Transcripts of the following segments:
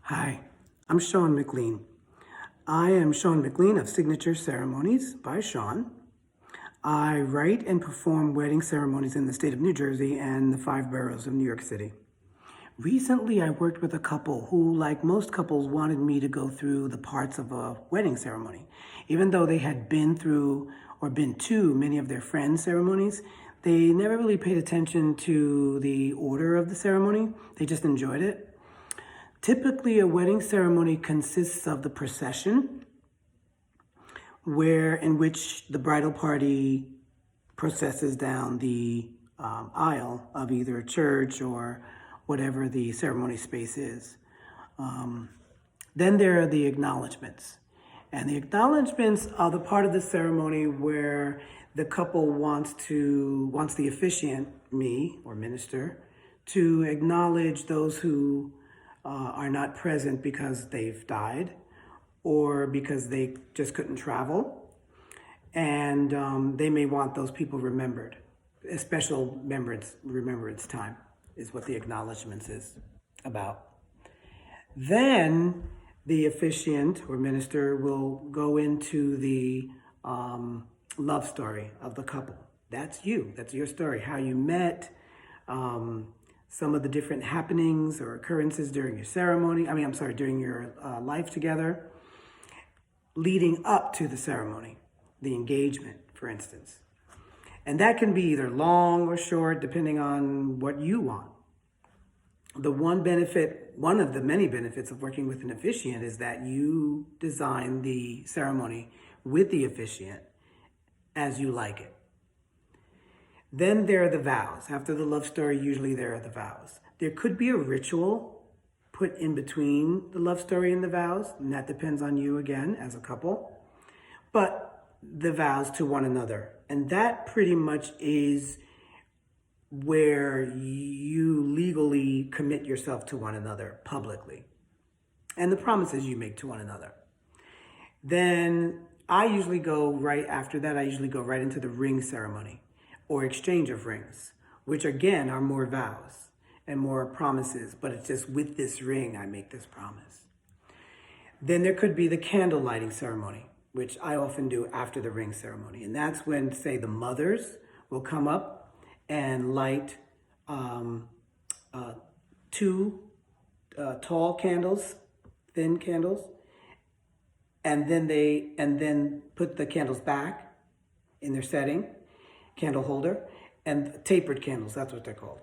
Hi, I'm Sean McLean. I am Sean McLean of Signature Ceremonies by Sean. I write and perform wedding ceremonies in the state of New Jersey and the 5 boroughs of New York City. Recently, I worked with a couple who, like most couples, wanted me to go through the parts of a wedding ceremony. Even though they had been through or been to many of their friends' ceremonies, they never really paid attention to the order of the ceremony. They just enjoyed it. Typically, a wedding ceremony consists of the procession, in which the bridal party processes down the aisle of either a church or whatever the ceremony space is. Then there are the acknowledgments. And the acknowledgments are the part of the ceremony where the couple wants the officiant, me or minister, to acknowledge those who are not present because they've died or because they just couldn't travel. And they may want those people remembered. A special remembrance time is what the acknowledgments is about. Then the officiant or minister will go into the love story of the couple. That's you. That's your story. How you met, some of the different happenings or occurrences during your during your life together, leading up to the ceremony, the engagement, for instance. And that can be either long or short, depending on what you want. One of the many benefits of working with an officiant is that you design the ceremony with the officiant as you like it. Then there are the vows. After the love story, usually there are the vows. There could be a ritual put in between the love story and the vows, and that depends on you again as a couple. But the vows to one another. And that pretty much is where you legally commit yourself to one another publicly, and the promises you make to one another. Then I usually go right into the ring ceremony or exchange of rings, which again are more vows and more promises, but it's just with this ring I make this promise. Then there could be the candle lighting ceremony, which I often do after the ring ceremony. And that's when, say, the mothers will come up and light two tall candles, thin candles, and then put the candles back in their setting, candle holder, and tapered candles, that's what they're called.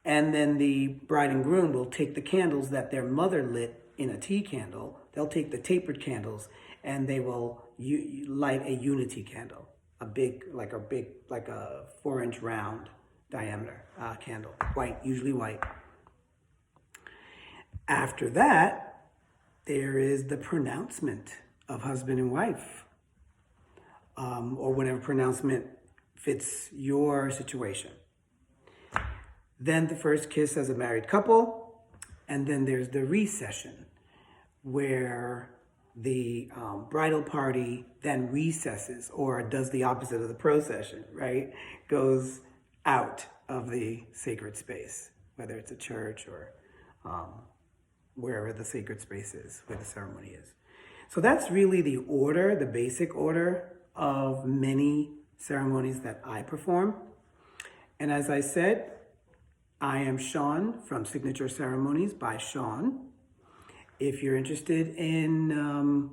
And then the bride and groom will take the candles that their mother lit in a tea candle, they'll take the tapered candles and they will light a unity candle, like a 4-inch round diameter candle, white, usually white. After that, there is the pronouncement of husband and wife, or whatever pronouncement fits your situation. Then the first kiss as a married couple, and then there's the recession, where the bridal party then recesses or does the opposite of the procession, right? Goes out of the sacred space, whether it's a church or wherever the sacred space is, where the ceremony is. So that's really the order, the basic order of many ceremonies that I perform. And as I said, I am Sean from Signature Ceremonies by Sean. If you're interested in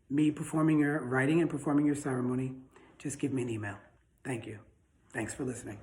me writing and performing your ceremony, just give me an email. Thank you. Thanks for listening.